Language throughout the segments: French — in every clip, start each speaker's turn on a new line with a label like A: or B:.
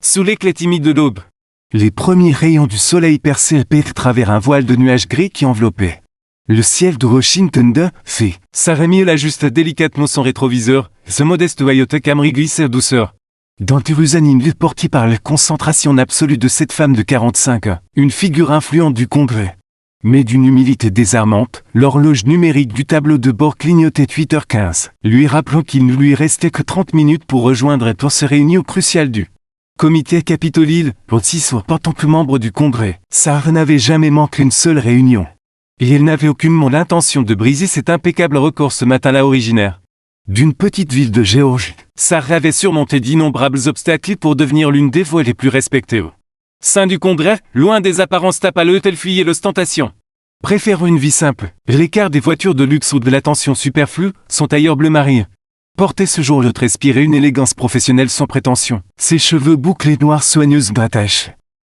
A: sous l'éclat timide de l'aube.
B: Les premiers rayons du soleil perçaient à travers un voile de nuages gris qui enveloppait le ciel de Washington D.C.
A: Sarah Miel ajusta délicatement son rétroviseur, ce modeste Toyota Camry glissait en douceur.
B: Dans Jérusalem, porté par la concentration absolue de cette femme de 45 ans, une figure influente du Congrès. Mais d'une humilité désarmante, l'horloge numérique du tableau de bord clignotait 8h15, lui rappelant qu'il ne lui restait que 30 minutes pour rejoindre pour se réunion cruciale du comité Capitol Hill, pour 6 en tant que membre du Congrès. Sarah n'avait jamais manqué une seule réunion. Et elle n'avait aucunement l'intention de briser cet impeccable record ce matin-là originaire d'une petite ville de Géorgie.
A: Sarah avait surmonté d'innombrables obstacles pour devenir l'une des voix les plus respectées au sein du Congrès, loin des apparences tapaleuses, elle fuyait l'ostentation.
B: Préférant une vie simple, l'écart des voitures de luxe ou de l'attention superflue, son tailleur bleu marine portait ce jour-là respirait une élégance professionnelle sans prétention. Ses cheveux bouclés noirs soigneusement attachés.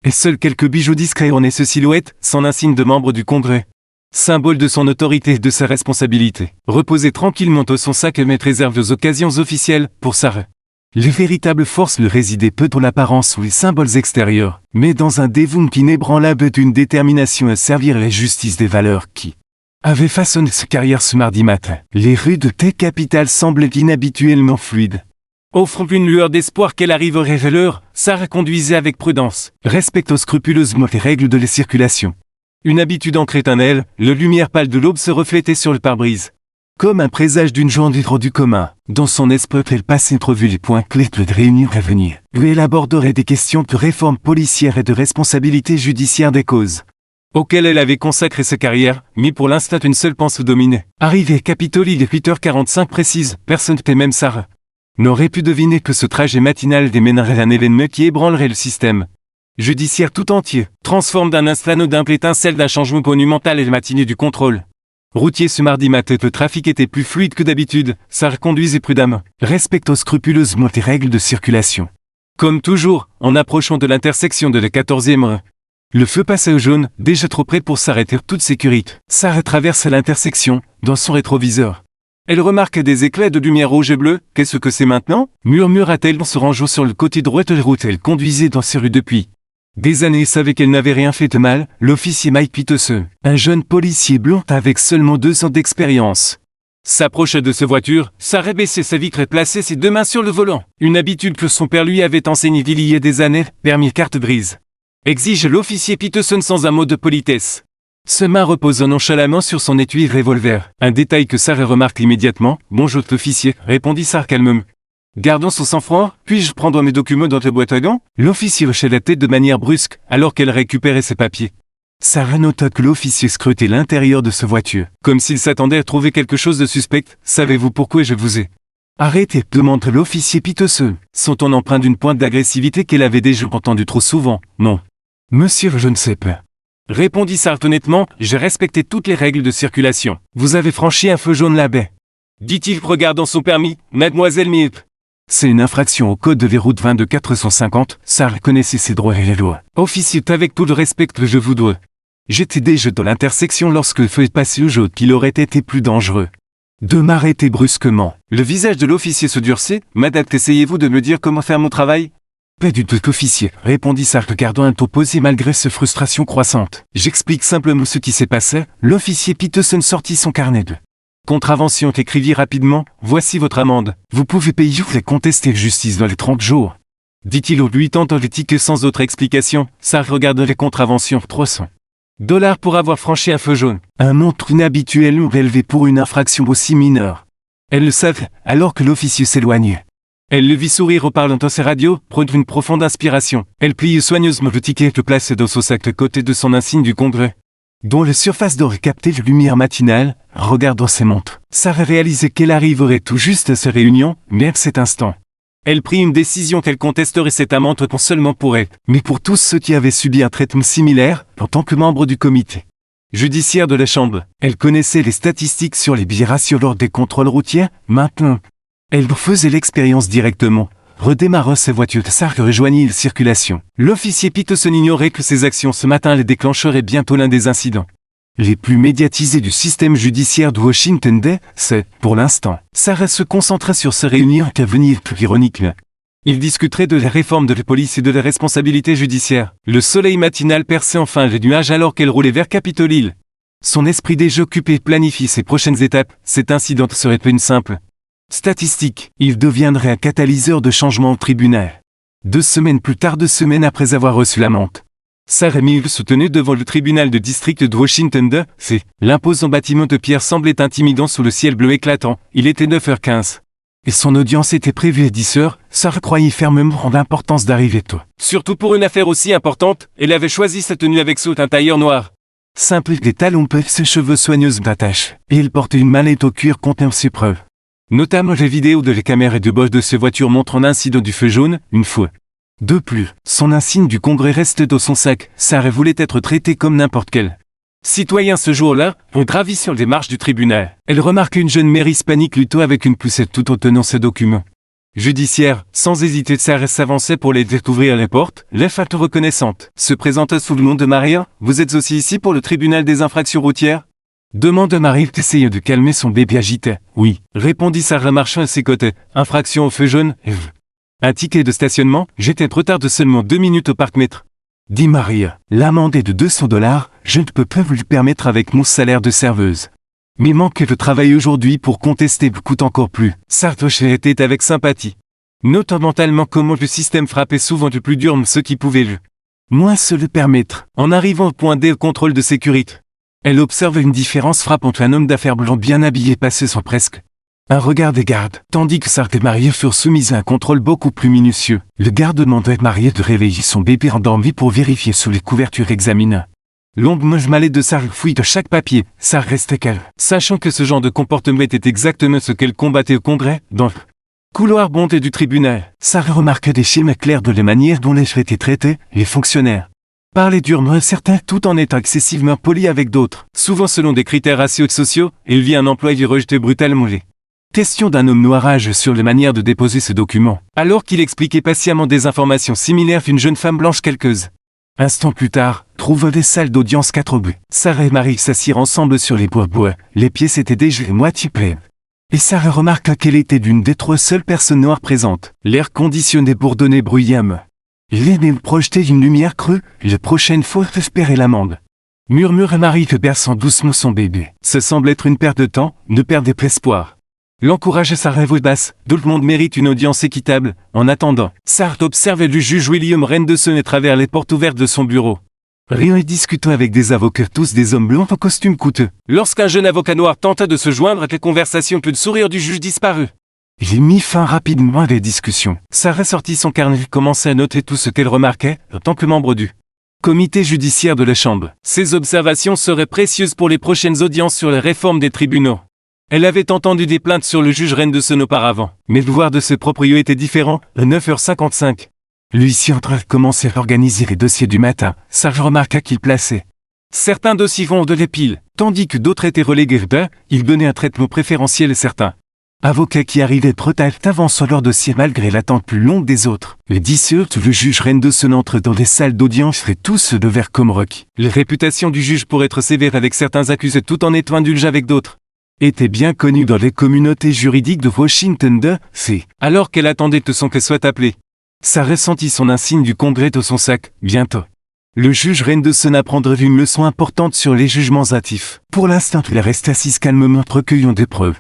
B: Et seuls quelques bijoux discrets ornaient ce silhouette, sans insigne de membre du Congrès. Symbole de son autorité et de sa responsabilité, reposait tranquillement au son sac mais réservé aux occasions officielles, pour Sarah. Les véritables forces le résidaient peu dans l'apparence ou les symboles extérieurs, mais dans un dévouement inébranlable d'une détermination à servir la justice des valeurs qui avait façonné sa carrière ce mardi matin. Les rues de T-Capitale semblaient inhabituellement fluides.
A: Offrant une lueur d'espoir qu'elle arriverait à l'heure, Sarah conduisait avec prudence,
B: respectant scrupuleusement les règles de la circulation.
A: Une habitude ancrée en elle, la lumière pâle de l'aube se reflétait sur le pare-brise.
B: Comme un présage d'une journée hors du commun, dans son esprit elle passait entrevue les points clés de réunion à venir, où elle aborderait des questions de réforme policière et de responsabilité judiciaire des causes
A: auxquelles elle avait consacré sa carrière, mis pour l'instant une seule pensée dominée.
B: Arrivée à Capitol Hill à 8h45 précise, personne, et même Sarah, n'aurait pu deviner que ce trajet matinal démènerait un événement qui ébranlerait le système judiciaire tout entier,
A: transforme d'un instant anodin l'étincelle d'un changement monumental et le matinée du contrôle routier ce mardi matin. Le trafic était plus fluide que d'habitude, Sarah conduisait prudemment,
B: respectant scrupuleusement les règles de circulation.
A: Comme toujours, en approchant de l'intersection de la 14e rue, le feu passait au jaune, déjà trop près pour s'arrêter toute sécurité.
B: Sarah traverse l'intersection, dans son rétroviseur.
A: Elle remarque des éclats de lumière rouge et bleue. Qu'est-ce que c'est maintenant?
B: Murmura-t-elle en se rangeant sur le côté droit de la route. Elle conduisait dans ces rues depuis des années et savait qu'elle n'avait rien fait de mal. L'officier Mike Peterson, un jeune policier blond avec seulement 2 ans d'expérience,
A: s'approcha de sa voiture. Sarah baissait sa vitre et plaçait ses 2 mains sur le volant. Une habitude que son père lui avait enseignée il y a des années, permis carte grise. Exige l'officier Peterson sans un mot de politesse. Ses mains reposant nonchalamment sur son étui revolver. Un détail que Sarah remarque immédiatement. « Bonjour l'officier », répondit Sarah calmement. Gardant son sang-froid, puis-je prendre mes documents dans ta boîte à gants? L'officier hochait la tête de manière brusque, alors qu'elle récupérait ses papiers.
B: Sarah nota que l'officier scrutait l'intérieur de sa voiture,
A: comme s'il s'attendait à trouver quelque chose de suspect. « Savez-vous pourquoi je vous ai
B: arrêté ?» demanda l'officier Peterson,
A: son ton empreint d'une pointe d'agressivité qu'elle avait déjà entendue trop souvent. « Non.
B: Monsieur, je ne sais pas. »
A: Répondit Sarah honnêtement, j'ai respecté toutes les règles de circulation.
B: Vous avez franchi un feu jaune là-bas,
A: dit-il regardant son permis, mademoiselle Miep.
B: C'est une infraction au code de verroute 22450, Sarah connaissait ses droits et les lois.
A: Officier, avec tout le respect que je vous dois.
B: J'étais déjà dans l'intersection lorsque le feu est passé au jaune, qu'il aurait été plus dangereux de m'arrêter brusquement.
A: Le visage de l'officier se durcit. Madame, essayez-vous de me dire comment faire mon travail?
B: Pas du tout, officier, répondit Sarah regardant un ton posé malgré sa frustration croissante.
A: J'explique simplement ce qui s'est passé.
B: L'officier Peterson sortit son carnet de
A: contravention, écrivit rapidement. Voici votre amende.
B: Vous pouvez payer ou contester justice dans les 30 jours.
A: Dit-il au lui tentant le ticket sans autre explication. Sarah regarde les contraventions. $300 pour avoir franchi un feu jaune.
B: Un montant inhabituel ou élevé pour une infraction aussi mineure.
A: Elle le savait,
B: alors que l'officier s'éloignait.
A: Elle le vit sourire en parlant à ses radios, prenant une profonde inspiration. Elle plie soigneusement le ticket et le place dans son sac à côté de son insigne du Congrès,
B: dont la surface d'or captait la lumière matinale. Regardant ses montres, Sarah réalisait qu'elle arriverait tout juste à sa réunion, mais à cet instant,
A: elle prit une décision qu'elle contesterait cette amende non seulement pour elle,
B: mais pour tous ceux qui avaient subi un traitement similaire, en tant que membre du comité
A: judiciaire de la Chambre.
B: Elle connaissait les statistiques sur les biais ratios lors des contrôles routiers. Maintenant, elle faisait l'expérience directement. Redémarra sa voiture. Sarah rejoignit la circulation.
A: L'officier Peterson ignorait que ses actions ce matin les déclencheraient bientôt l'un des incidents
B: les plus médiatisés du système judiciaire de Washington D.C. Pour l'instant, Sarah se concentrait sur sa réunion à venir plus ironique.
A: Ils discuteraient de la réforme de la police et de la responsabilité judiciaire. Le soleil matinal perçait enfin les nuages alors qu'elle roulait vers Capitol Hill. Son esprit déjà occupé planifie ses prochaines étapes. Cet incident serait pas une simple statistique. Il deviendrait un catalyseur de changement au tribunal. 2 semaines plus tard, 2 semaines après avoir reçu l'amende, Sarah Mills se tenait devant le tribunal de district de Washington D.C. L'imposant bâtiment de pierre semblait intimidant sous le ciel bleu éclatant. Il était 9h15. Et son audience était prévue à 10h. Sarah croyait fermement en l'importance d'arriver tôt. Surtout pour une affaire aussi importante, elle avait choisi sa tenue avec sous un tailleur noir.
B: Simple, des talons peu, ses cheveux soigneusement attachés. Et il portait une mallette au cuir contenant ses preuves. Notamment les vidéos de les caméras de boche de ses voitures montrant l'incident du feu jaune, une fois. De plus, son insigne du Congrès restait dans son sac. Sarah voulait être traitée comme n'importe quel citoyen ce jour-là. On gravit sur les marches du tribunal. Elle remarque une jeune mère hispanique luttant avec une poussette tout en tenant ses documents judiciaires. Sans hésiter, Sarah s'avançait pour l'aider à ouvrir les portes. La femme reconnaissante se présenta sous le nom de Maria. Vous êtes aussi ici pour le tribunal des infractions routières? Demande Marie, essayant de calmer son bébé agité. Oui, répondit Sarah marchant à ses côtés. Infraction au feu jaune. Un ticket de stationnement, j'étais trop tard de seulement 2 minutes au parc-mètre. Dit Maria, l'amende est de $200, je ne peux pas vous le permettre avec mon salaire de serveuse. Mais manquer de travail aujourd'hui pour contester coûte encore plus. Sartoche était avec sympathie. Notant mentalement comment le système frappait souvent du plus dur ceux qui pouvaient le moins se le permettre. En arrivant au point D, au contrôle de sécurité, elle observe une différence frappante. Un homme d'affaires blanc bien habillé passait sans presque un regard des gardes, tandis que Sarah et Marie furent soumises à un contrôle beaucoup plus minutieux. Le garde demandait à Marie de réveiller son bébé endormi pour vérifier sous les couvertures examinées. Longue mallette de Sarah fouille de chaque papier. Sarah restait calme, sachant que ce genre de comportement était exactement ce qu'elle combattait au Congrès, dans le couloir bondé du tribunal. Sarah remarqua des schémas clairs de la manière dont les faits étaient traités, les fonctionnaires parlaient durement à certains tout en étant excessivement polis avec d'autres. Souvent selon des critères raciaux et sociaux, il vit un employé rejeté brutalement les question d'un homme noir âge sur les manières de déposer ses documents. Alors qu'il expliquait patiemment des informations similaires qu'une jeune femme blanche quelques instants plus tard, trouve des salles d'audience 4 buts. Sarah et Marie s'assirent ensemble sur les bois. Les pièces étaient déjà moitié pleines. Et Sarah remarqua qu'elle était d'une des 3 seules personnes noires présentes. L'air conditionné bourdonnait bruyamment. L'aîné projetait une lumière crue. La prochaine fois, espérait l'amende. Murmura Marie berçant doucement son bébé. Ce semble être une perte de temps, ne perdez pas espoir. L'encourageait Sarah voix basse. Tout le monde mérite une audience équitable. En attendant, Sarah observait le juge William Renderson à travers les portes ouvertes de son bureau. Riant et discutant avec des avocats, tous des hommes blancs en costume coûteux. Lorsqu'un jeune avocat noir tenta de se joindre à la conversation, plus de sourire du juge disparut. Il mit fin rapidement à les discussions. Sarah sortit son carnet et commença à noter tout ce qu'elle remarquait, en tant que membre du comité judiciaire de la Chambre. Ces observations seraient précieuses pour les prochaines audiences sur les réformes des tribunaux. Elle avait entendu des plaintes sur le juge Renderson auparavant, mais le devoir de ses proprios était différent. À 9h55, l'huissier en train de commencer à organiser les dossiers du matin. Sarah remarqua qu'il plaçait certains dossiers vont de l'épile, tandis que d'autres étaient relégués il donnait un traitement préférentiel à certains avocats qui arrivaient trop tard avançant leur dossier malgré l'attente plus longue des autres. Les 10 heures, le juge Renderson entre dans des salles d'audience et tous se levèrent comme requis. La réputation du juge pour être sévère avec certains accusés tout en étant indulgent avec d'autres était bien connue dans les communautés juridiques de Washington D.C. Alors qu'elle attendait que son cas soit appelé, Sarah ressentit son insigne du Congrès dans son sac. Bientôt, le juge Renderson apprendrait une leçon importante sur les jugements hâtifs. Pour l'instant, il reste assise calmement recueillant des preuves.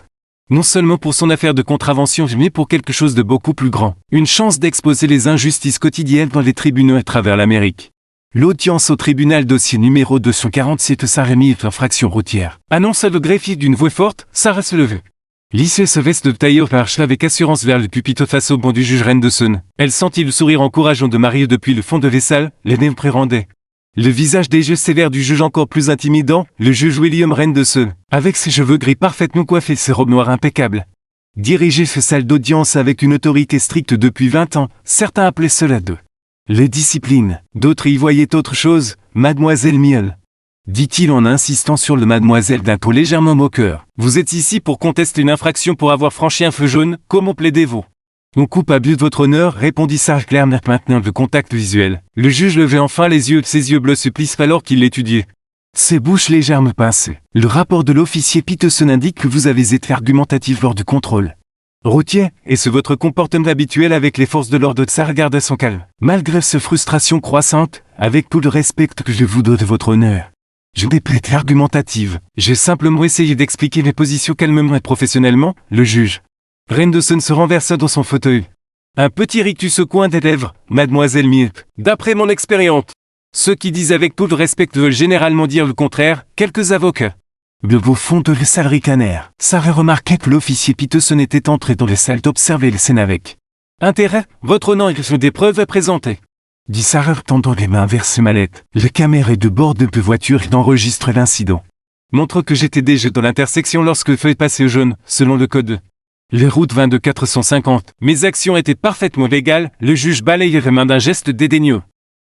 B: Non seulement pour son affaire de contravention, mais pour quelque chose de beaucoup plus grand. Une chance d'exposer les injustices quotidiennes dans les tribunaux à travers l'Amérique. L'audience au tribunal dossier numéro 247 Sarah Mills infraction routière. Annonça le greffier d'une voix forte. Sarah se levait. Lissée sa veste de tailleur marcha avec assurance vers le pupitre face au banc du juge Renderson. Elle sentit le sourire encourageant de Marie depuis le fond de la salle. Les nez prérendaient. Le visage des yeux sévères du juge encore plus intimidant, le juge William Renderson, avec ses cheveux gris parfaitement coiffés et ses robes noires impeccables. Dirigeait cette salle d'audience avec une autorité stricte depuis 20 ans, certains appelaient cela de les disciplines, d'autres y voyaient autre chose. Mademoiselle Miel, dit-il en insistant sur le mademoiselle d'un ton légèrement moqueur. Vous êtes ici pour contester une infraction pour avoir franchi un feu jaune, comment plaidez-vous? On coupe à but de votre honneur, répondit Sarah Claire maintenant le contact visuel. Le juge levait enfin les yeux, ses yeux bleus se plissent alors qu'il l'étudiait. Ses bouches légèrement pincées. Le rapport de l'officier Peterson indique que vous avez été argumentatif lors du contrôle. Routier, est-ce votre comportement habituel avec les forces de l'ordre? Sarah garda son calme. Malgré cette frustration croissante, avec tout le respect que je vous dois de votre honneur, je n'ai pas été argumentative. J'ai simplement essayé d'expliquer mes positions calmement et professionnellement, le juge. Renderson se renversa dans son fauteuil. Un petit rictus au coin des lèvres, mademoiselle Miep. D'après mon expérience, ceux qui disent avec tout le respect veulent généralement dire le contraire, quelques avocats. De vos fonds de la salle ricanèrent. Sarah remarquait que l'officier Peterson était entré dans la salle d'observer les scènes avec intérêt. Votre nom et des preuves à présenter, dit Sarah tendant les mains vers ses mallettes. La caméra de bord de la voiture d'enregistre l'incident montre que j'étais déjà dans l'intersection lorsque le feu est passé au jaune, selon le code. Les routes 22-450. Mes actions étaient parfaitement légales, le juge balayait les mains d'un geste dédaigneux.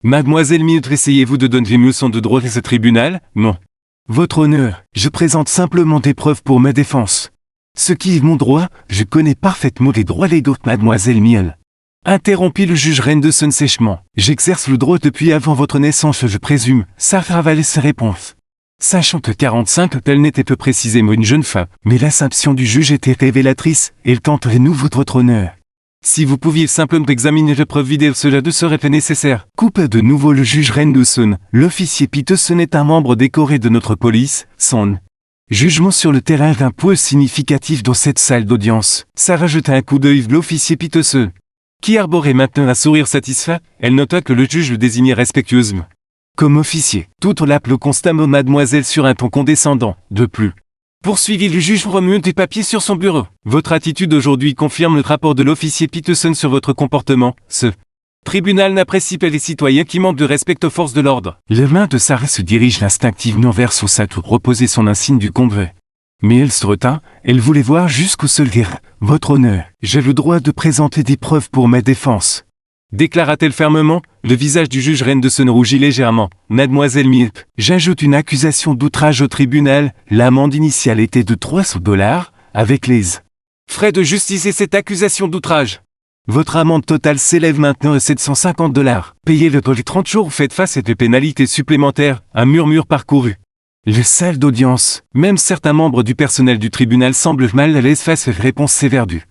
B: Mademoiselle Mieux, essayez-vous de donner une leçon de droit à ce tribunal? Non. Votre honneur, je présente simplement des preuves pour ma défense. Ce qui est mon droit, je connais parfaitement les droits légaux de mademoiselle Miel. Interrompit le juge Renderson sèchement. J'exerce le droit depuis avant votre naissance, je présume. Sarah avalait ses réponses. Sachant que 45, elle n'était peu précisément une jeune femme, mais l'assumption du juge était révélatrice, et il tenterait nous votre honneur. Si vous pouviez simplement examiner les preuves vidéo, cela ne serait pas nécessaire. Coupe de nouveau le juge Renderson. L'officier Peterson est un membre décoré de notre police, son jugement sur le terrain d'un point significatif dans cette salle d'audience. Sarah jeta un coup d'œil l'officier Peterson, qui arborait maintenant un sourire satisfait. Elle nota que le juge le désignait respectueusement comme officier. Tout l'appel constat mademoiselle sur un ton condescendant. De plus, poursuivit le juge remuant des papiers sur son bureau. Votre attitude aujourd'hui confirme le rapport de l'officier Peterson sur votre comportement. Ce tribunal n'apprécie pas les citoyens qui manquent de respect aux forces de l'ordre. Les mains de Sarah se dirigent instinctivement vers son sac où reposait son insigne du congrès. Mais elle se retint, elle voulait voir jusqu'où se lire. Votre honneur, j'ai le droit de présenter des preuves pour ma défense, déclara-t-elle fermement. Le visage du juge Renderson rougit légèrement. Mademoiselle Miep, j'ajoute une accusation d'outrage au tribunal. L'amende initiale était de $300, avec les frais de justice et cette accusation d'outrage. Votre amende totale s'élève maintenant à $750. Payez-le dans les 30 jours, faites face à des pénalités supplémentaires. Un murmure parcourut les salles d'audience. Même certains membres du personnel du tribunal semblent mal à l'aise face aux réponses sévères du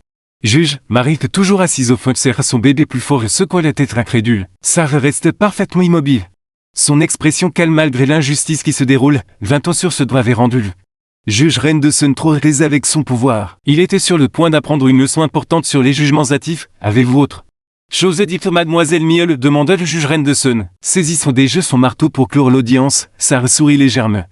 B: juge. Marie était toujours assise au fond, serra son bébé plus fort et secouait la tête incrédule. Sarah restait parfaitement immobile. Son expression calme malgré l'injustice qui se déroule. 20 ans sur ce doigt avait rendu le juge Renderson trop aisé avec son pouvoir. Il était sur le point d'apprendre une leçon importante sur les jugements hâtifs. Avez-vous autre chose à dire, mademoiselle Miel? Demanda le juge Renderson. Saisissant déjà son marteau pour clore l'audience, Sarah sourit légèrement.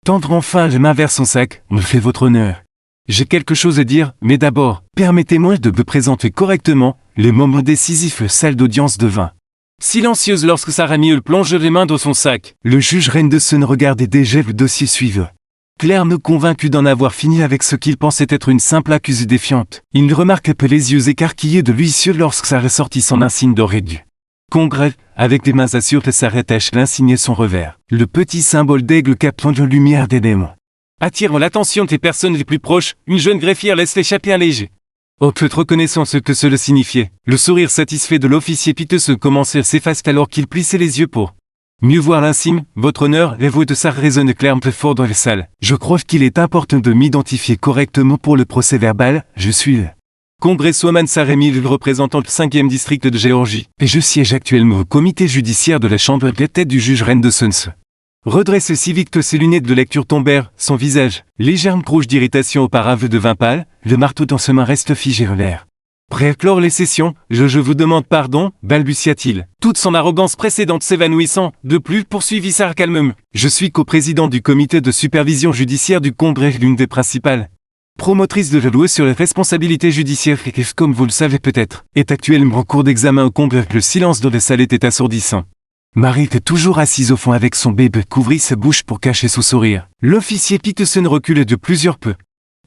B: Tendre enfin les mains vers son sac. Me fait votre honneur. J'ai quelque chose à dire, mais d'abord, permettez-moi de me présenter correctement. Les moments décisifs, salle d'audience devint silencieuse lorsque Sarah Miel plonge les mains dans son sac. Le juge Renderson regardait déjà le dossier suivant. Clairement convaincu d'en avoir fini avec ce qu'il pensait être une simple accusée défiante. Il remarqua peu les yeux écarquillés de l'huissier lorsque Sarah sortit son insigne doré du congrès. Avec les mains assurées, Sarah tâche l'insigne et son revers. Le petit symbole d'aigle captant la lumière des démons. Attirant l'attention des personnes les plus proches, une jeune greffière laisse échapper un léger peu reconnaissant ce que cela signifiait. Le sourire satisfait de l'officier Peterson commençait à s'effacer alors qu'il plissait les yeux pour mieux voir l'insigne. Votre honneur, les voix de Sarah résonnent clairement très fort dans la salle. Je crois qu'il est important de m'identifier correctement pour le procès verbal. Je suis le congresswoman Sarah Miel, représentant le 5e district de Géorgie, et je siège actuellement au comité judiciaire de la chambre de tête du juge Renderson. Redressé si vite que ses lunettes de lecture tombèrent, son visage, légèrement rouge d'irritation auparavant devint pâle, le marteau dans ses mains reste figé en l'air. Prêt à clore les sessions, je vous demande pardon, balbutia-t-il, toute son arrogance précédente s'évanouissant. De plus, poursuivit Sarah calmement, je suis coprésident du comité de supervision judiciaire du Congrès, l'une des principales promotrices de la loi sur les responsabilités judiciaires qui, comme vous le savez peut-être, est actuellement en cours d'examen au Congrès. Le silence de la salle était assourdissant. Marie était toujours assise au fond avec son bébé, couvrit sa bouche pour cacher son sourire. L'officier Peterson reculait de plusieurs pas.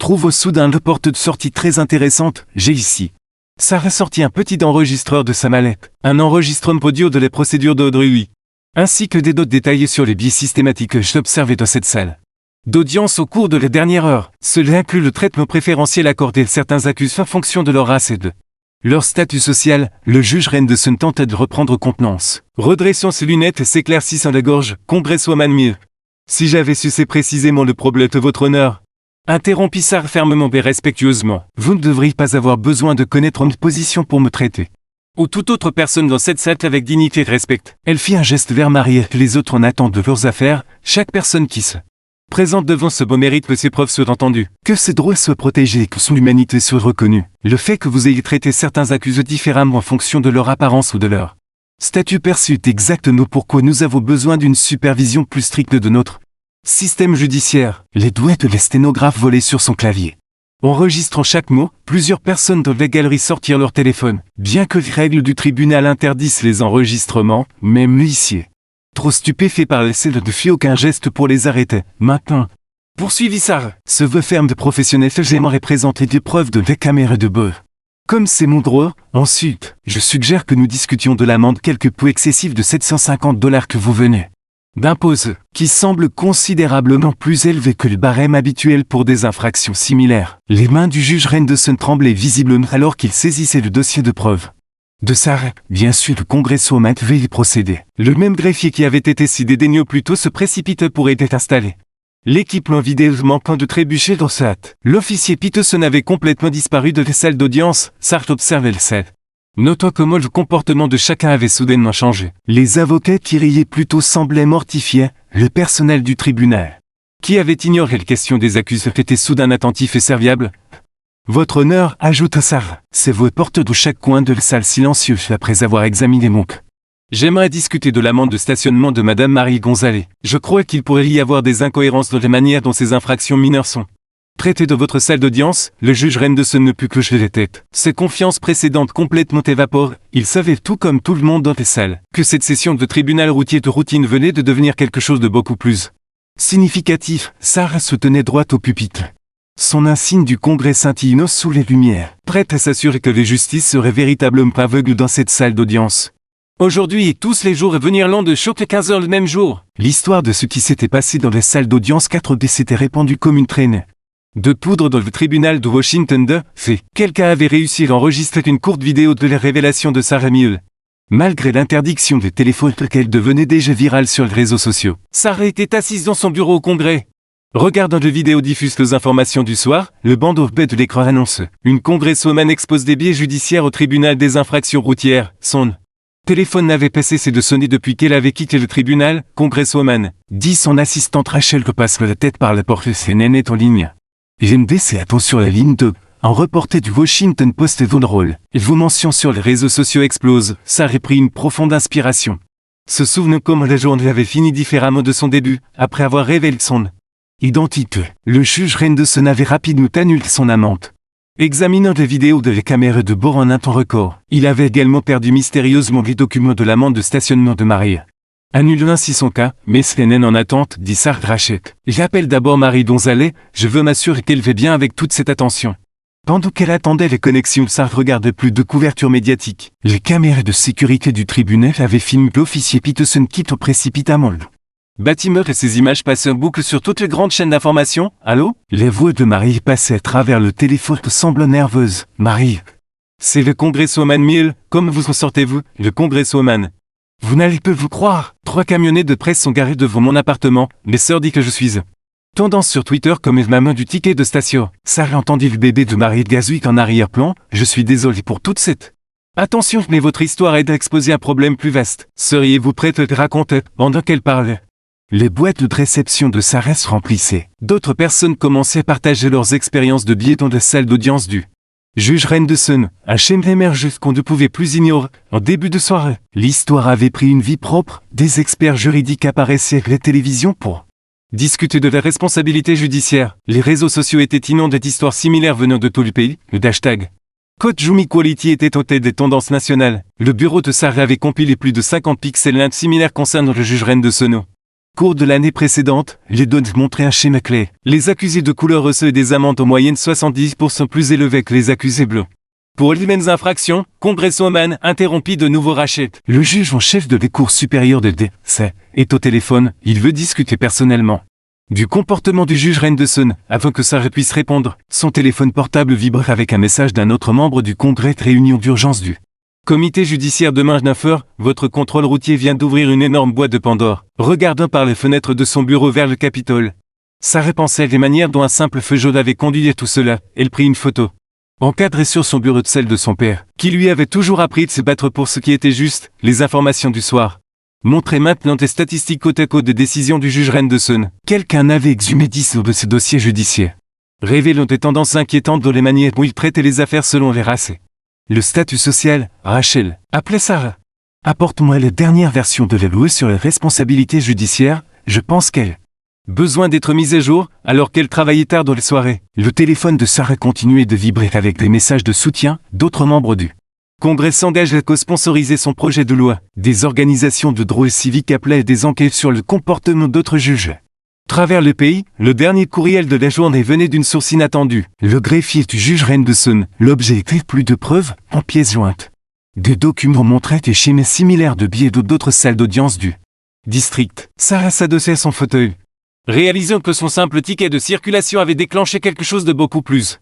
B: Trouve soudain la porte de sortie très intéressante. J'ai ici. Sarah sortit un petit enregistreur de sa mallette, un enregistrement audio de la procédure d'Audrey, ainsi que des notes détaillées sur les biais systématiques que j'observais dans cette salle d'audience au cours de la dernière heure. Cela inclut le traitement préférentiel accordé à certains accusés en fonction de leur race et de leur statut social. Le juge Renderson tenta de reprendre contenance, redressant ses lunettes et s'éclaircissant la gorge. Congresswoman Miel, si j'avais su c'est précisément le problème de votre honneur,
A: Interrompit Sarah fermement mais respectueusement.
B: Vous ne devriez pas avoir besoin de connaître une position pour me traiter.
A: Ou toute autre personne dans cette salle avec dignité et respect.
B: Elle fit un geste vers Marie et les autres en attente de leurs affaires, chaque personne qui se
A: présente devant ce beau mérite que ses preuves soient entendues.
B: Que ces droits soient protégés et que son humanité soit reconnue. Le fait que vous ayez traité certains accusés différemment en fonction de leur apparence ou de leur statut perçu est exactement pourquoi nous avons besoin d'une supervision plus stricte de notre système judiciaire. Les doigts de la sténographe volaient sur son clavier. Enregistrant chaque mot, plusieurs personnes dans la galerie sortirent leur téléphone. Bien que les règles du tribunal interdisent les enregistrements, même l'huissier, trop stupéfait par les scènes, ne fit aucun geste pour les arrêter. Maintenant,
A: Poursuivit Sarah.
B: ce vœu ferme de professionnel j'aimerais présenter des preuves de la caméra de bord. Comme c'est mon droit, ensuite, je suggère que nous discutions de l'amende quelque peu excessive de $750 que vous venez d'imposer, qui semble considérablement plus élevé que le barème habituel pour des infractions similaires. Les mains du juge Henderson tremblaient visiblement alors qu'il saisissait le dossier de preuve de Sarah. Bien sûr, le congresswoman devait y procéder. Le même greffier qui avait été si dédaigneux plus tôt se précipite pour être installé. L'équipement vidéo manquant de trébucher dans sa hâte. L'officier Peterson avait complètement disparu de la salle d'audience. Sarah observait le scène, notant comment le comportement de chacun avait soudainement changé. Les avocats qui riaient plutôt semblaient mortifiés, le personnel du tribunal, qui avait ignoré les questions des accusés, était soudain attentif et serviable. Votre honneur, ajouta Sarah, c'est vos portes de chaque coin de la salle silencieuse après avoir examiné mon cas. J'aimerais discuter de l'amende de stationnement de Madame Marie Gonzalez. Je crois qu'il pourrait y avoir des incohérences dans la manière dont ces infractions mineures sont traitées de votre salle d'audience. Le juge Henderson ne put que hocher la tête. Ses confiances précédentes complètement évaporent. Il savait tout comme tout le monde dans les salles que cette session de tribunal routier de routine venait de devenir quelque chose de beaucoup plus significatif. Sarah se tenait droite au pupitre. Son insigne du congrès scintillant sous les lumières, prête à s'assurer que les justices seraient véritablement aveugles dans cette salle d'audience.
A: Aujourd'hui et tous les jours et venir l'an de choc à 15 heures le même jour.
B: L'histoire de ce qui s'était passé dans les salles d'audience 4D s'était répandue comme une traînée de poudre dans le tribunal de Washington D.C. Quelqu'un avait réussi à enregistrer une courte vidéo de la révélation de Sarah Mule. Malgré l'interdiction des téléphones, qu'elle devenait déjà virale sur les réseaux sociaux.
A: Sarah était assise dans son bureau au Congrès.
B: Regardant le vidéo diffuse les informations du soir, le bandeau bas de l'écran annonce. Une congresswoman expose des biais judiciaires au tribunal des infractions routières. Son téléphone n'avait pas cessé de sonner depuis qu'elle avait quitté le tribunal. Congresswoman, dit son assistante Rachel que passe la tête par la porte. CNN est en ligne. GMDC attend sur la ligne 2. Un reporter du Washington Post est dans le rôle. Vos mentions sur les réseaux sociaux explosent. Ça a pris une profonde inspiration. Se souvenant comment la journée avait fini différemment de son début, après avoir révélé son identité. Le juge Henderson avait rapidement annulé son amende. Examinant les vidéos de la caméra de bord en un temps record, il avait également perdu mystérieusement les documents de l'amende de stationnement de Marie. Annulant ainsi son cas, mais CNN en attente, dit Sarah Rachette. J'appelle d'abord Marie Gonzalez, je veux m'assurer qu'elle va bien avec toute cette attention. Pendant qu'elle attendait les connexions, Sarah regardait plus de couverture médiatique. Les caméras de sécurité du tribunal avaient filmé l'officier Peterson quitte précipitamment le bâtiment et ces images passaient en boucle sur toutes les grandes chaînes d'information. Allô? Les voix de Marie passaient à travers le téléphone semblant nerveuse. Marie. C'est le congresswoman Mill, comment vous en sortez-vous? Le congresswoman. Vous n'allez pas vous croire. 3 camionnettes de presse sont garées devant mon appartement. Mes sœurs disent que je suis tendance sur Twitter comme ma main du ticket de station. Sarah entendit le bébé de Marie de Gazwick en arrière-plan. Je suis désolé pour toute cette attention, mais votre histoire aide à exposer un problème plus vaste. Seriez-vous prête à le raconter pendant qu'elle parlait? Les boîtes de réception de Sarah se remplissaient. D'autres personnes commençaient à partager leurs expériences de billets dans la salle d'audience du juge Henderson. Un schéma émerge qu'on ne pouvait plus ignorer. En début de soirée, l'histoire avait pris une vie propre. Des experts juridiques apparaissaient à la télévision pour discuter de la responsabilité judiciaire. Les réseaux sociaux étaient inondés d'histoires similaires venant de tout le pays. Le hashtag Coach Equality était au tête des tendances nationales. Le bureau de Sarah avait compilé plus de 50 pixels similaires concernant le juge Henderson. Cours de l'année précédente, les données montraient un schéma clé. Les accusés de couleur reçoivent des amendes en moyenne 70% plus élevées que les accusés blancs. Pour les mêmes infractions, congresswoman interrompit de nouveau Rachette. Le juge en chef de la Cour supérieure de D.C. est au téléphone, il veut discuter personnellement du comportement du juge Henderson, avant que Sarah puisse répondre. Son téléphone portable vibre avec un message d'un autre membre du Congrès. Réunion d'urgence du comité judiciaire demain 9h, votre contrôle routier vient d'ouvrir une énorme boîte de Pandore. Regardant par les fenêtres de son bureau vers le Capitole,
A: Sarah pensait des manières dont un simple feu jaune avait conduit à tout cela. Elle prit une photo. Encadrée sur son bureau de celle de son père, qui lui avait toujours appris de se battre pour ce qui était juste, les informations du soir. Montraient maintenant des statistiques côte à côte des décisions du juge Renderson. Quelqu'un avait exhumé 10 de ce dossier judiciaire, révélant des tendances inquiétantes dans les manières dont il traitait les affaires selon les races. Le statut social, Rachel, appelait Sarah. Apporte-moi la dernière version de la loi sur les responsabilités judiciaires, je pense qu'elle besoin d'être mise à jour, alors qu'elle travaillait tard dans les soirées. Le téléphone de Sarah continuait de vibrer avec des messages de soutien d'autres membres du Congrès s'engagent à co-sponsoriser son projet de loi. Des organisations de droit civique appelaient des enquêtes sur le comportement d'autres juges. Travers le pays, le dernier courriel de la journée venait d'une source inattendue. Le greffier du juge Renderson, l'objet était plus de preuves, en pièces jointes. Des documents montraient des schémas similaires de billets d'autres salles d'audience du district. Sarah s'adossait à son fauteuil, réalisant que son simple ticket de circulation avait déclenché quelque chose de beaucoup plus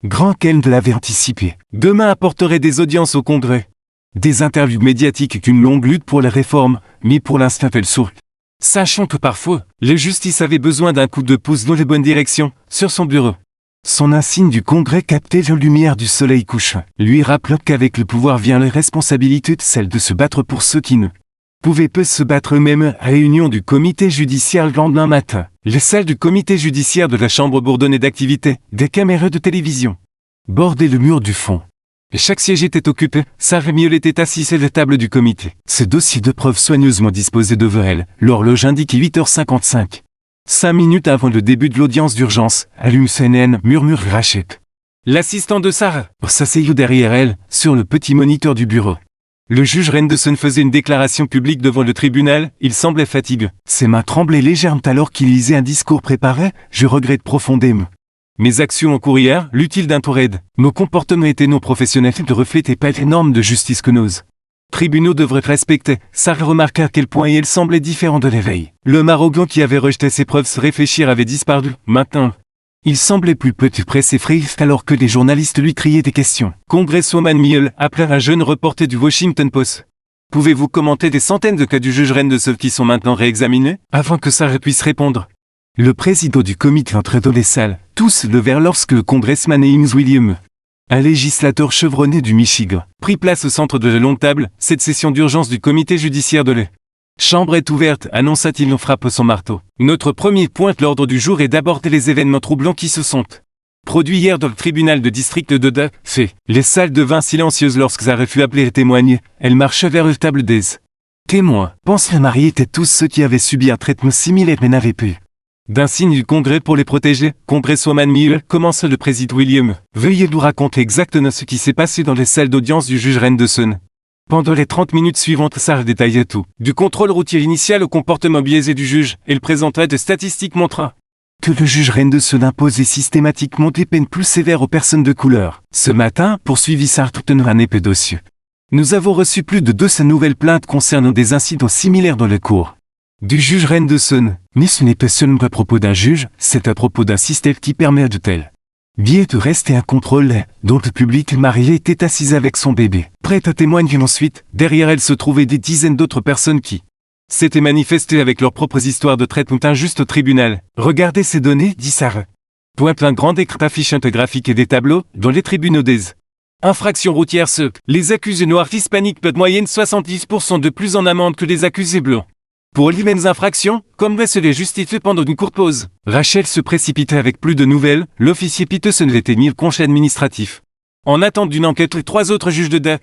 A: grand qu'elle ne l'avait anticipé. Demain apporterait des audiences au Congrès, des interviews médiatiques qu'une longue lutte pour les réformes, mais pour l'instant elle sourit. Sachant que parfois, la justice avait besoin d'un coup de pouce dans les bonnes directions, sur son bureau. Son insigne du Congrès captait la lumière du soleil couchant, lui rappelant qu'avec le pouvoir vient la responsabilité de celle de se battre pour ceux qui ne pouvaient peu se battre eux-mêmes. Réunion du comité judiciaire le lendemain matin. Les salles du comité judiciaire de la chambre bourdonnaient d'activités, des caméras de télévision bordaient le mur du fond. Et chaque siège était occupé. Sarah Miel était assise à la table du comité, ses dossiers de preuves soigneusement disposés devant elle. L'horloge indiquait 8h55. 5 minutes avant le début de l'audience d'urgence, allume CNN, murmure Rachel. L'assistant de Sarah s'asseyait derrière elle, sur le petit moniteur du bureau. Le juge Renderson faisait une déclaration publique devant le tribunal, il semblait fatigué. Ses mains tremblaient légèrement alors qu'il lisait un discours préparé. Je regrette profondément mes actions en cours hier, l'utile d'un tour aide. Nos comportements étaient non professionnels ne reflétaient pas les normes de justice que nos tribunaux devraient respecter. Sarah remarqua à quel point elle semblait différent de l'éveil. L'homme arrogant qui avait rejeté ses preuves se réfléchir avait disparu. Maintenant, il semblait plus petit pressé friste alors que les journalistes lui criaient des questions. Congresswoman Miel appela un jeune reporter du Washington Post. Pouvez-vous commenter des centaines de cas du juge Renderson qui sont maintenant réexaminés? Avant que Sarah puisse répondre, le président du comité entrait dans les salles. Tous levèrent lorsque le congressman Ames Williams, un législateur chevronné du Michigan, prit place au centre de la longue table. Cette session d'urgence du comité judiciaire de la chambre est ouverte, annonça-t-il en frappant son marteau. Notre premier point de l'ordre du jour est d'aborder les événements troublants qui se sont produits hier dans le tribunal de district de Duff. Les salles devinrent silencieuses lorsque Sarah fut appelée à témoigner. Elle marcha vers la table des témoins. Pense les mariés étaient tous ceux qui avaient subi un traitement similaire mais n'avaient pu d'un signe du Congrès pour les protéger. Congresswoman Miel, commence le président William. Veuillez nous raconter exactement ce qui s'est passé dans les salles d'audience du juge Renderson. Pendant les 30 minutes suivantes, Sarah détaillait tout. Du contrôle routier initial au comportement biaisé du juge, elle présentait des statistiques montrant que le juge Renderson imposait systématiquement des peines plus sévères aux personnes de couleur. Ce matin, poursuivit Sarah tenant un épais dossier, nous avons reçu plus de 200 nouvelles plaintes concernant des incidents similaires dans le cours du juge Renderson. Mais ce n'est pas seulement à propos d'un juge, c'est à propos d'un système qui permet de tels biais de rester un contrôle, dont le public marié était assise avec son bébé, prête à témoigner ensuite. Derrière elle se trouvaient des dizaines d'autres personnes qui s'étaient manifestées avec leurs propres histoires de traitement injuste au tribunal. Regardez ces données, dit Sarah. Pointe un grand écran affichant un graphique et des tableaux, dans les tribunaux des infractions routières les accusés noirs hispaniques payent moyenne 70% de plus en amende que les accusés blancs. Pour les mêmes infractions, comme se les justifier pendant une courte pause. Rachel se précipitait avec plus de nouvelles. L'officier Peterson était mis au congé administratif. En attente d'une enquête, les 3 autres juges de Duff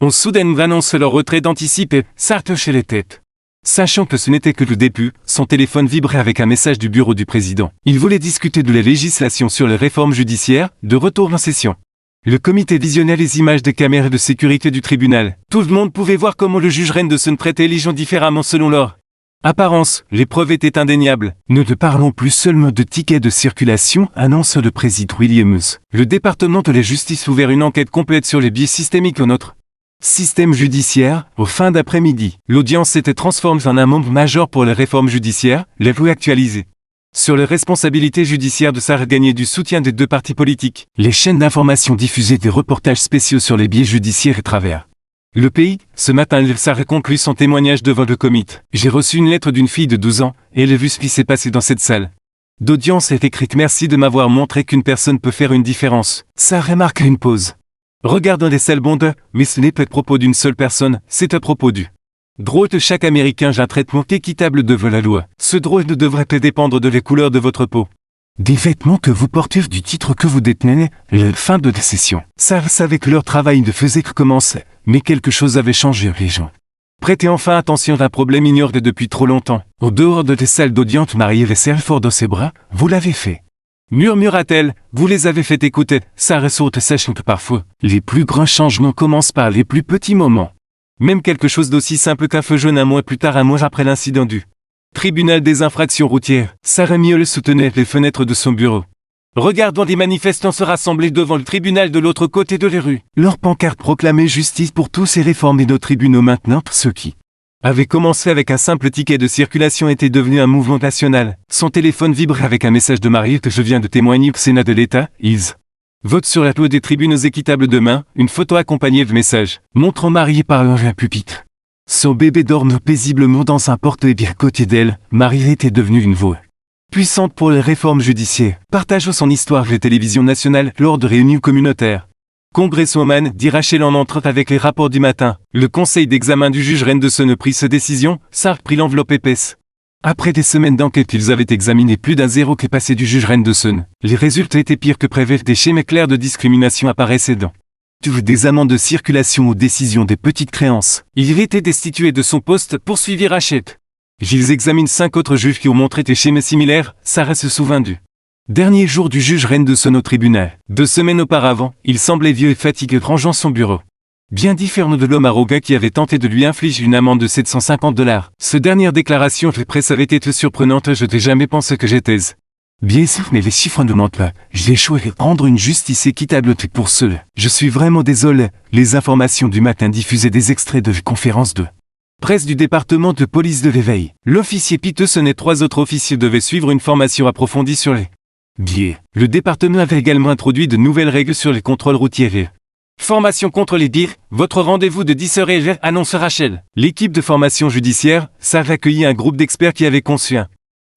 A: ont soudainement annoncé leur retrait d'anticipé. Sarah hochait les têtes. Sachant que ce n'était que le début, son téléphone vibrait avec un message du bureau du président. Il voulait discuter de la législation sur les réformes judiciaires, de retour en session. Le comité visionnait les images des caméras de sécurité du tribunal. Tout le monde pouvait voir comment le juge Renderson traitait les gens différemment selon leur apparence. Les preuves étaient indéniables. Ne te parlons plus seulement de tickets de circulation, annonce le président Williams. Le département de la justice ouvert une enquête complète sur les biais systémiques en notre système judiciaire. Au fin d'après-midi, l'audience s'était transformée en un membre majeur pour les réformes judiciaires, les lois actualisées sur les responsabilités judiciaires de Sarah gagnaient du soutien des 2 partis politiques. Les chaînes d'information diffusaient des reportages spéciaux sur les biais judiciaires et travers le pays. Ce matin, Sarah conclut son témoignage devant le comité. J'ai reçu une lettre d'une fille de 12 ans, et elle a vu ce qui s'est passé dans cette salle
B: d'audience est écrite. Merci de m'avoir montré qu'une personne peut faire une différence. Sarah marque une pause. Regardons les sales bondes, mais ce n'est pas à propos d'une seule personne, c'est à propos du droit de chaque Américain. J'ai un traitement équitable devant la loi. Ce droit ne devrait pas dépendre de la couleur de votre peau, des vêtements que vous portez, du titre que vous détenez, la fin de décision. Sarah savait que leur travail ne faisait que commencer, mais quelque chose avait changé les gens. Prêtez enfin attention à un problème ignoré depuis trop longtemps. Au dehors de tes salles d'audience, Marie avait serré fort dans ses bras, vous l'avez fait. Murmura-t-elle, vous les avez fait écouter. Sarah saute, sachant que parfois, les plus grands changements commencent par les plus petits moments. Même quelque chose d'aussi simple qu'un feu jaune un mois plus tard, un mois après l'incident du tribunal des infractions routières. Sarah Miole soutenait les fenêtres de son bureau. Regardons des manifestants se rassembler devant le tribunal de l'autre côté de la rue. Leur pancarte proclamait justice pour tous et réformer nos tribunaux maintenant. Ceux qui avaient commencé avec un simple ticket de circulation étaient devenus un mouvement national. Son téléphone vibrait avec un message de Marie que je viens de témoigner au Sénat de l'État. Ils votent sur la loi des tribunaux équitables demain. Une photo accompagnée de message montrant Marie par un pupitre. Son bébé dorme paisiblement dans un porte-bébé à côté d'elle. Marie était devenue une voix puissante pour les réformes judiciaires. Partageant son histoire à la télévision nationale lors de réunions communautaires. Congresswoman, dit Rachel en entrant avec les rapports du matin. Le conseil d'examen du juge Rendeson prit sa décision. Sarah prit l'enveloppe épaisse. Après des semaines d'enquête, ils avaient examiné plus d'un zéro qui passé du juge Rendeson. Les résultats étaient pires que prévu. Des schémas clairs de discrimination apparaissaient dans des amendes de circulation aux décisions des petites créances. Il avait été destitué de son poste, poursuivit Rachel. Ils examinent 5 autres juges qui ont montré des schémas similaires. Sarah se souvint du dernier jour du juge Rendeson au tribunal. 2 semaines auparavant, il semblait vieux et fatigué rangeant son bureau. Bien différent de l'homme arrogant qui avait tenté de lui infliger une amende de $750. Ce dernière déclaration fait presse avait été surprenante. Je n'ai jamais pensé que j'étais bien sûr, mais les chiffres ne mentent pas. J'ai échoué à rendre une justice équitable pour ceux. Je suis vraiment désolé. Les informations du matin diffusaient des extraits de conférences de presse du département de police de l'éveil. L'officier Peterson et 3 autres officiers devaient suivre une formation approfondie sur les biais. Le département avait également introduit de nouvelles règles sur les contrôles routiers. Formation contre les biais, votre rendez-vous de 10h, annonce Rachel. L'équipe de formation judiciaire, Sarah accueillit un groupe d'experts qui avait conçu un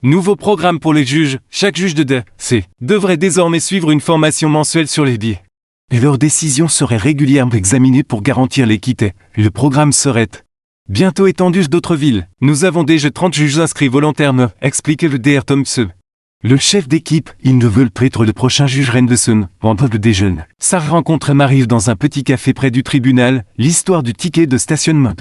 B: nouveau programme pour les juges. Chaque juge de D.C. devrait désormais suivre une formation mensuelle sur les biais. Et leurs décisions seraient régulièrement examinées pour garantir l'équité. Le programme serait bientôt étendu à d'autres villes. Nous avons déjà 30 juges inscrits volontairement, expliquait le Dr. Thompson. Le chef d'équipe, ils ne veulent pas être le prochain juge Rendeson, pendant le déjeuner. Sarah rencontre Marie dans un petit café près du tribunal, l'histoire du ticket de stationnement.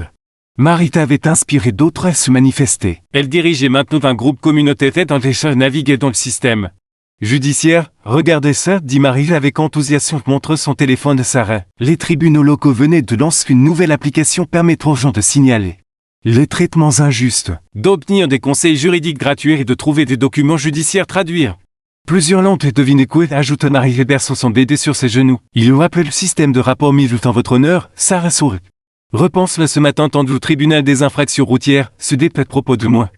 B: Marita avait inspiré d'autres à se manifester. Elle dirigeait maintenant un groupe communautaire dans les naviguer dans le système judiciaire. Regardez ça, dit Marie avec enthousiasme, montre son téléphone à Sarah. Les tribunaux locaux venaient de lancer une nouvelle application permettant aux gens de signaler les traitements injustes, d'obtenir des conseils juridiques gratuits et de trouver des documents judiciaires traduire. Plusieurs langues et devinez quoi, ajoute Marie et berçant son bébé sur ses genoux. Il vous rappelle le système de rapport mis en votre honneur. Sarah sourit. Repense-le ce matin tendu au tribunal des infractions routières, ce n'est pas à propos de moi,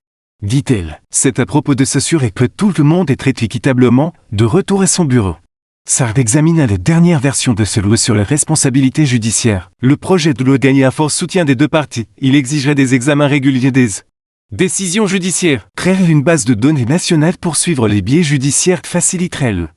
B: dit-elle. C'est à propos de s'assurer que tout le monde est traité équitablement, de retour à son bureau. Sarah examina la dernière version de ce loi sur la responsabilité judiciaire. Le projet de loi gagnait un fort soutien des 2 parties. Il exigerait des examens réguliers des décisions judiciaires. Créer une base de données nationale pour suivre les biais judiciaires faciliterait le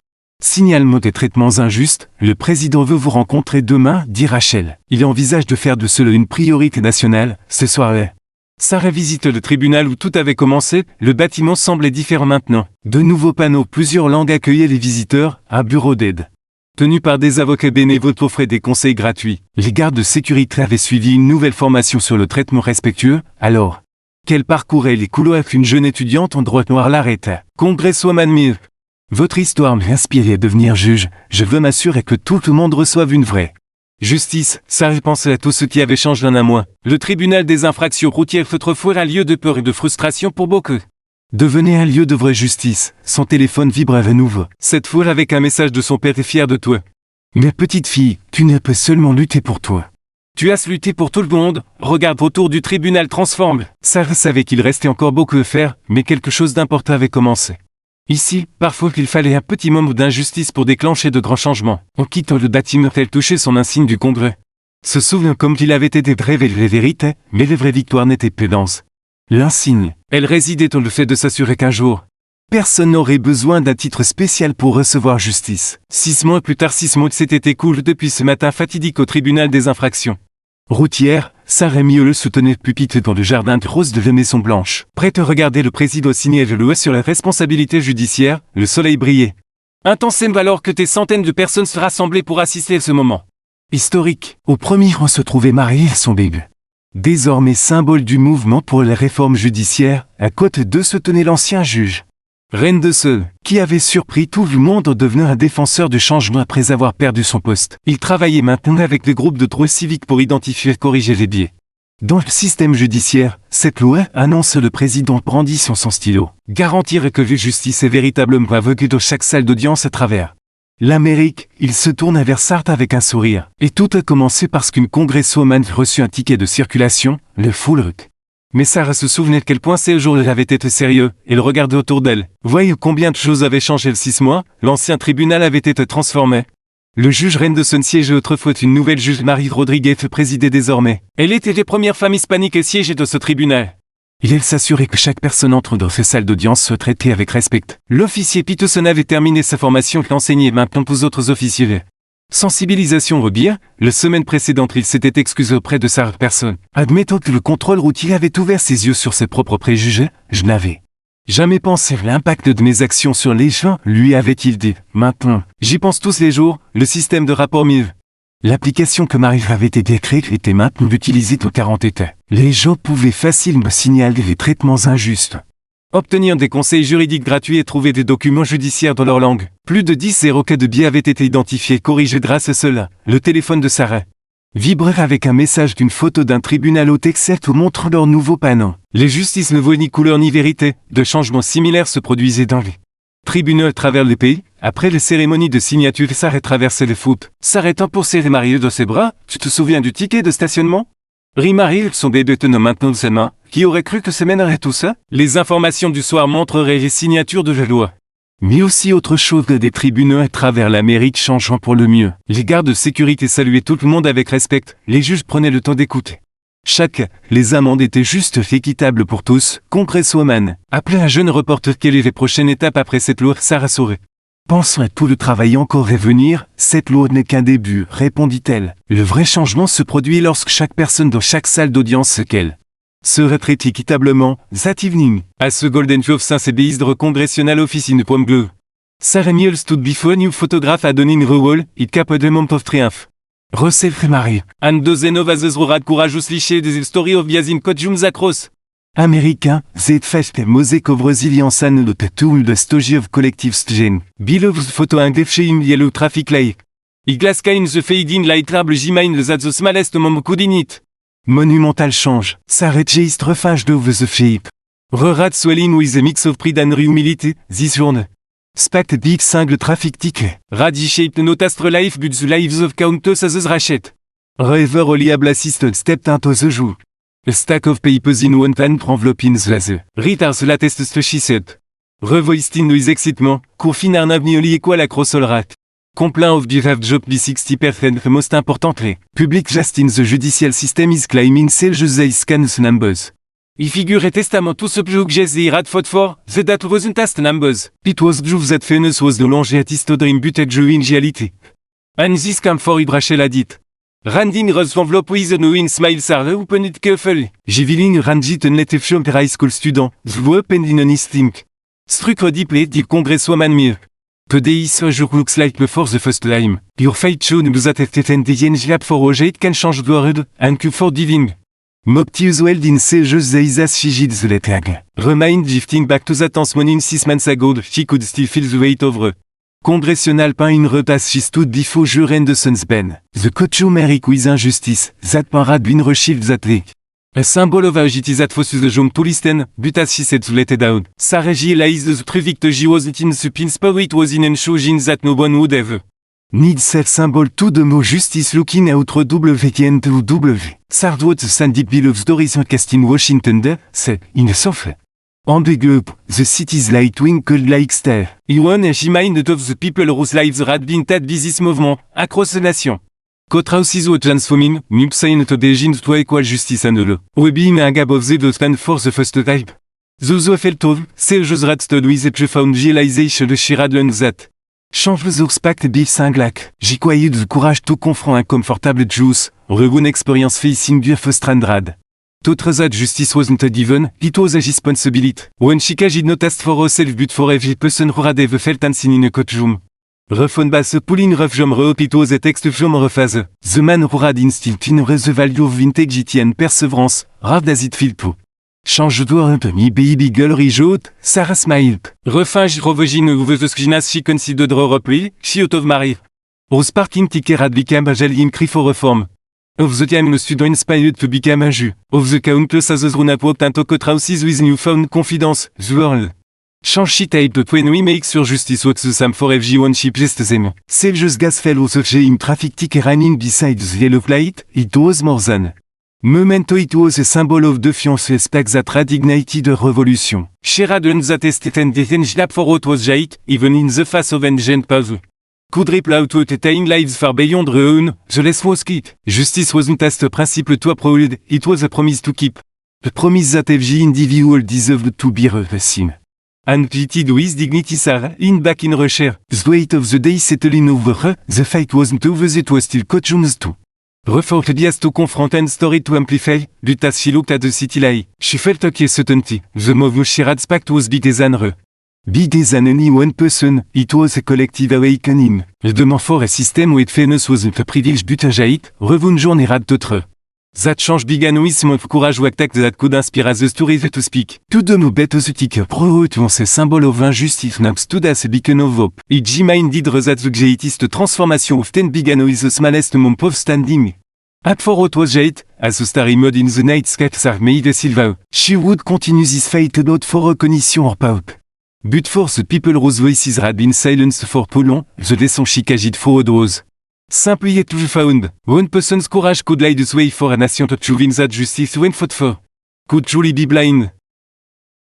B: signalement des traitements injustes. Le président veut vous rencontrer demain, dit Rachel. Il envisage de faire de cela une priorité nationale, ce soir-là. Sarah visite le tribunal où tout avait commencé. Le bâtiment semblait différent maintenant. De nouveaux panneaux, plusieurs langues accueillaient les visiteurs, un bureau d'aide tenu par des avocats bénévoles offraient des conseils gratuits. Les gardes de sécurité avaient suivi une nouvelle formation sur le traitement respectueux, alors qu'elle parcourait les couloirs qu'une jeune étudiante en droit noir l'arrêta. Congresswoman Mill, votre histoire m'inspire à devenir juge. Je veux m'assurer que tout le monde reçoive une vraie justice. Sarah pensait à tout ce qui avait changé en un mois. Le tribunal des infractions routières fut autrefois un lieu de peur et de frustration pour beaucoup. Devenait un lieu de vraie justice. Son téléphone vibrait à nouveau. Cette fois avec un message de son père est fier de toi. Ma petite fille, tu n'as pas seulement lutté pour toi. Tu as lutté pour tout le monde. Regarde autour du tribunal transforme. Sarah savait qu'il restait encore beaucoup à faire, mais quelque chose d'important avait commencé. Ici, parfois il fallait un petit moment d'injustice pour déclencher de grands changements. En quittant le bâtiment, elle touchait son insigne du Congrès. Se souvient comme qu'il avait été de rêver les vérités, mais les vraies victoires n'étaient pas denses. L'insigne, elle résidait dans le fait de s'assurer qu'un jour, Personne n'aurait besoin d'un titre spécial pour recevoir justice.
A: 6 mois plus tard, 6 mois s'était écoulé depuis ce matin fatidique au tribunal des infractions.
B: Routière, Sarah Miole soutenait pupitre dans le jardin de rose de la Maison Blanche.
A: Prête à regarder le président signer le loi sur la responsabilité judiciaire, le soleil brillait. Intensément alors que des centaines de personnes se rassemblaient pour assister à ce moment.
B: Historique. Au premier rang se trouvait Marie et son bébé. Désormais symbole du mouvement pour la réforme judiciaire, à côté d'eux se tenait l'ancien juge.
A: Reine de Seul,
B: qui avait surpris tout le monde en devenant un défenseur du changement après avoir perdu son poste.
A: Il travaillait maintenant avec des groupes de droits civiques pour identifier et corriger les biais.
B: Dans le système judiciaire, cette loi, annonce le président brandit sur son stylo.
A: Garantir que la justice est véritablement aveugle dans chaque salle d'audience à travers
B: l'Amérique, il se tourne vers Sartre avec un sourire. Et tout a commencé parce qu'une congresswoman reçut un ticket de circulation, le Fulk.
A: Mais Sarah se souvenait de quel point ces jours-là avaient été sérieux, et le regardait autour d'elle. Voyez combien de choses avaient changé le 6 mois, l'ancien tribunal avait été transformé. Le juge Renderson siégeait autrefois, une nouvelle juge Marie Rodriguez présidait désormais. Elle était les premières femmes hispaniques à siéger de ce tribunal.
B: Et elle s'assurait que chaque personne entrant dans ces salles d'audience soit traitée avec respect.
A: L'officier Peterson avait terminé sa formation et enseignait maintenant aux autres officiers. Sensibilisation au biais, la semaine précédente il s'était excusé auprès de sa personne.
B: Admettons que le contrôle routier avait ouvert ses yeux sur ses propres préjugés, je n'avais jamais pensé à l'impact de mes actions sur les gens, lui avait-il dit. Maintenant,
A: j'y pense tous les jours, le système de rapport MIV.
B: L'application que Marie avait été écrite était maintenant utilisée au 40 États. Les gens pouvaient facilement signaler les traitements injustes.
A: Obtenir des conseils juridiques gratuits et trouver des documents judiciaires dans leur langue. Plus de 10 cas de biais avaient été identifiés et corrigés grâce à cela. Le téléphone de Sarah
B: vibrait avec un message d'une photo d'un tribunal au Texas où montrant leur nouveau panneau.
A: Les justices ne voient ni couleur ni vérité. De changements similaires se produisaient dans les tribunaux à travers les pays. Après les cérémonies de signature, Sarah traversait le foot. S'arrêtant pour serrer Marie dans ses bras, tu te souviens du ticket de stationnement? Marie, son bébé tenant maintenant de ses mains. Qui aurait cru que ça mènerait tout ça? Les informations du soir montreraient les signatures de la loi.
B: Mais aussi autre chose que des tribunaux à travers l'Amérique changeant pour le mieux.
A: Les gardes de sécurité saluaient tout le monde avec respect, les juges prenaient le temps d'écouter.
B: Les amendes étaient justes et équitables pour tous. Congresswoman
A: appelait un jeune reporter quelle est la prochaine étape après cette loi, Sarah sourit.
B: Pensons à tout le travail encore à venir, cette loi n'est qu'un début, répondit-elle. Le vrai changement se produit lorsque chaque personne dans chaque salle d'audience qu'elle serait traitée équitablement, that evening.
A: À ce Golden Jove Saint-Sébéisdre Congressional Office in Pomme Bleu.
B: Sarah Miole stood before new photograph at Donin Rowell, it cap a moment of triumph. Recevre Marie.
A: And dozeno as rad courageous liché des story of Biazim Kotjum Zakros.
B: Américain, Z fest mosaic of resilience an the tool de stogie of collective stgen. Beloved photo engefsheim yellow traffic light.
A: Iglaskain the feidin lightrable jimain le zat the smallest momkudinit.
B: Monumental change. Sarah geist refage de the shape.
A: Rerat swelling with a mix of pride and humility, this journée.
B: Spact big single traffic ticket.
A: Radi-shaped notastre life but the lives of countess as a rachet.
B: Rever reliable assistant stepped into the joue.
A: A stack of papers in one pan envelope in the laser. Readers latest she said. Revoiced in noise excitement, confine un avenue equal across all rat. Complaint of the have job be 60% most importantly.
B: Public just in the judicial system is claiming self they scans numbers.
A: I figure testament to the plug jes the rat fought for, the that wasn't test numbers.
B: It was juve that famous was the longevity dream but at in reality.
A: And this come for Ibrachel dit. Randin Rose envelope with no in smile sarre open it carefully.
B: Jiviling Ranjit un native from high school student, the open in an instinct.
A: Struck deeply dit Congresswoman Mir.
B: Today is a jour looks like for the first time. Your fight show nous a and the yen for Roger it can change the world, and you for diving. Mopti usual din se just the isas shigid the letag.
A: Remind gifting back to that tense morning 6 months ago, she could still feel the weight of her.
B: Congressional pain in retas she stood before juren de sons ben. The coach Merrick with injustice, that parad bin reshield that week.
A: A symbol of agity that fossus the jom to listen, but as she said to let it down. Saregi lies the truvic she was it in the pin spirit was in and showing that no one would ever.
B: Need self symbol to the mo justice looking out WTN to W. Sardwot the sandy bill of stories cast in Washington de, se, in a sofa. Ambiguous, the city's light twinkled like star.
A: Iwan and she minded of the people whose lives had been touched by this movement, across the nation. Kotrausis o transforming, mupsain to dejin to equal justice and law. We being a gab of the stand for the first type.
B: Zozo Feltov, Sergeus Radstodwiz et Pjefaun Gielaiseiche de Shirad Lenzat. Change le Zourspakt Bill Singlak. J'y de courage tout confront inconfortable Juice, Regun expérience facing du Fostrandrad. Totrezad justice wasn't given, it was a responsibility. When Shikajid notast for self but for every person who had ever felt unseen in a courtroom. Refon basse pulling ref jom reopitos et text jom rephase. The man who had instinct in the value of integrity and perseverance, rav dazit filpo. Change door un peu mi baby girl rijout, Sarah smile.
A: Refin rovogine uvezeskjinas she considered repli, shiotov mari.
B: Os parking ticket had become a gel in cry for reform. Of the time the student inspired to become a Jew. Of the countless as runa popt and tokotrausis with newfound confidence, the world. Change she type when we make sur justice what the sam for FG one ship just them. Selgus gas fellows of in traffic ticket running beside the yellow light, it was more than. Memento it was a symbol of defiance respect that had ignited a revolution.
A: Shirad that estet deten jlap for what was jait, even in the face of engine pause. Could ripple out to attain lives far beyond ruin, the less was kit. Justice wasn't as a principle to uphold, it was a promise to keep.
B: The promise that every individual deserved to be seen.
A: And pitied with dignity Sarah, in back in Russia.
B: The weight of the day settling over her, the fight wasn't over, it was still coachums too.
A: Refort dias to confront and story to amplify, lutas she looked at the city lie. She felt a certainty, the move Shirad's pact was bigger than her.
B: Bigger than any one person, it was a collective awakening.
A: Le demand for a system with fairness was a privilege but a jait, revun journey rad totre. That change began with some of courage wactac that could inspire the story to speak.
B: To the no better the pro to a symbol of injustice next to das beacon of hope.
A: It minded that the greatest transformation of 10 began with the smallest month of standing. At for what was jait, as the starry mud in the night sky are made a silver.
B: She would continue this fight not for recognition or pope.
A: But for the people whose voices had been silenced for too long, the lesson she caged for was simply yet to be found. One person's courage could light the way for a nation to win that justice when fought for. Could truly be blind.